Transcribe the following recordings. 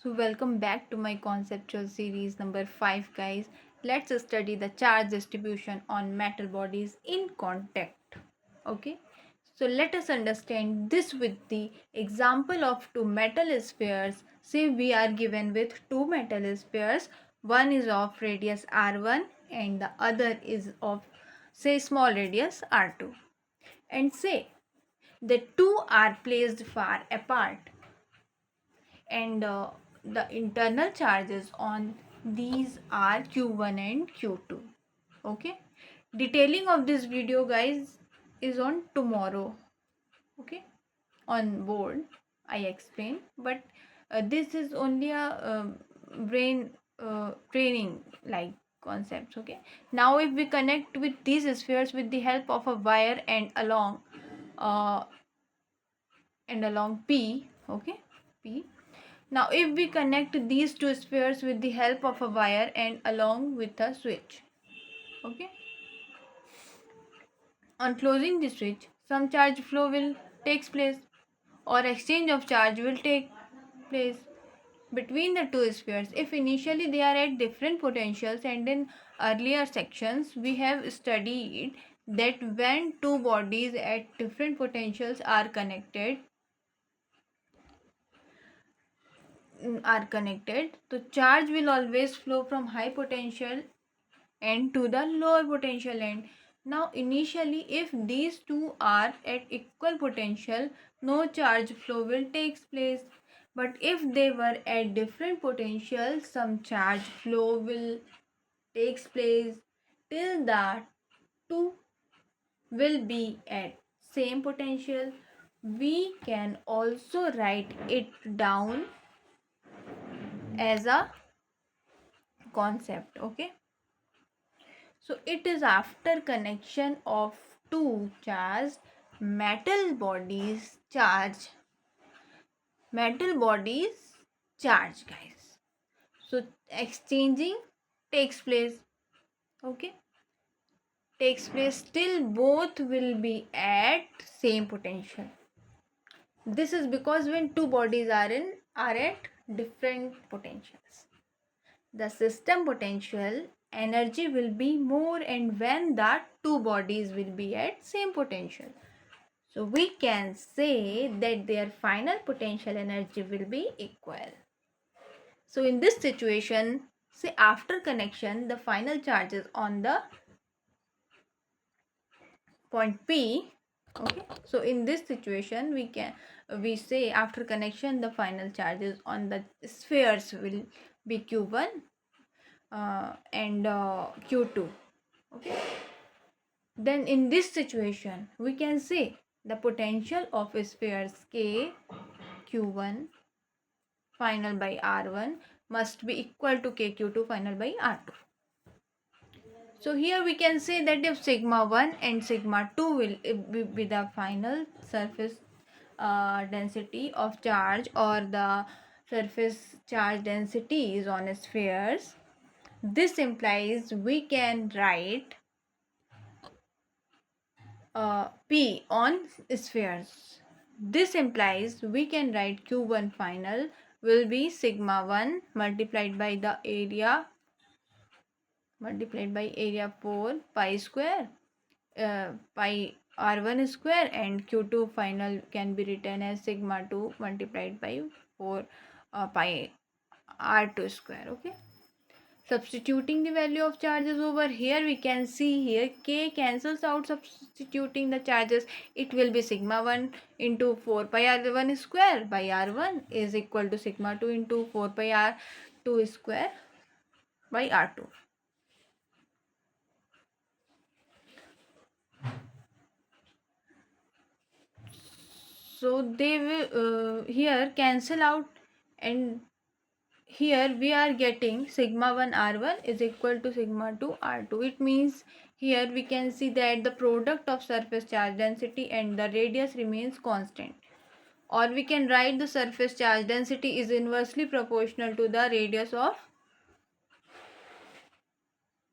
So welcome back to my conceptual series number 5 guys. Let's study the charge distribution on metal bodies in contact. Okay. So let us understand this with the example of two metal spheres. Say we are given with two metal spheres. One is of radius r1 and the other is of say small radius r2. And say the two are placed far apart and the internal charges on these are q1 and q2. Okay, detailing of this video guys is on tomorrow. Okay, on board I explain, but this is only a brain training like concepts. Okay, now if we connect with these spheres with the help of a wire uh, and along p. Okay, p. Now if we connect these two spheres with the help of a wire and along with a switch, okay, on closing the switch some charge flow will takes place or exchange of charge will take place between the two spheres. If initially they are at different potentials, and in earlier sections we have studied that when two bodies at different potentials are connected, the charge will always flow from high potential end to the lower potential end. Now initially if these two are at equal potential, no charge flow will take place, but if they were at different potentials, some charge flow will takes place till the two will be at same potential. We can also write it down as a concept. Okay, so it is after connection of two charged metal bodies charge guys. So exchanging takes place. Okay, takes place till both will be at same potential. This is because when two bodies are at different potentials, the system potential energy will be more, and when the two bodies will be at same potential, so we can say that their final potential energy will be equal. So in this situation, say after connection the final charges on the point P. Okay, so in this situation we say after connection the final charges on the spheres will be q1 and q2. Okay, then in this situation we can say the potential of spheres k q1 final by r1 must be equal to k q2 final by r2. So here we can say that if sigma 1 and sigma 2 will be the final surface density of charge, or the surface charge densities on spheres, this implies we can write P on spheres. This implies we can write Q1 final will be sigma 1 multiplied by the area 4 pi square pi r1 square, and q2 final can be written as sigma 2 multiplied by 4 pi r2 square. Okay, substituting the value of charges over here, we can see here k cancels out. Substituting the charges, it will be sigma 1 into 4 pi r1 square by r1 is equal to sigma 2 into 4 pi r2 square by r2. So they will here cancel out, and here we are getting sigma 1 r1 is equal to sigma 2 r2. It means here we can see that the product of surface charge density and the radius remains constant, or we can write the surface charge density is inversely proportional to the radius of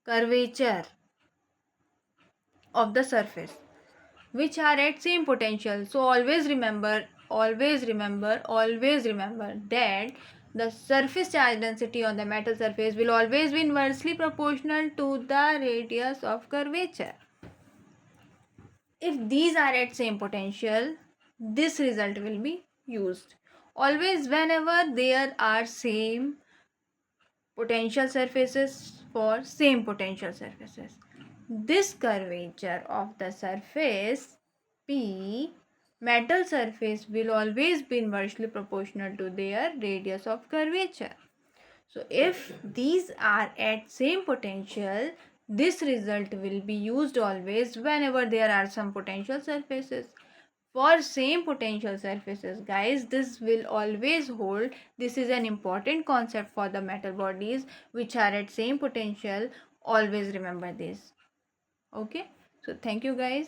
curvature of the surface, which are at same potential. So always remember that the surface charge density on the metal surface will always be inversely proportional to the radius of curvature. If these are at same potential, this result will be used. Always whenever there are same potential surfaces for same potential surfaces, this curvature of the surface P metal surface will always be inversely proportional to their radius of curvature. So if these are at same potential, this result will be used always whenever there are some potential surfaces. For same potential surfaces, guys, this will always hold. This is an important concept for the metal bodies which are at same potential. Always remember this. Okay. So thank you guys.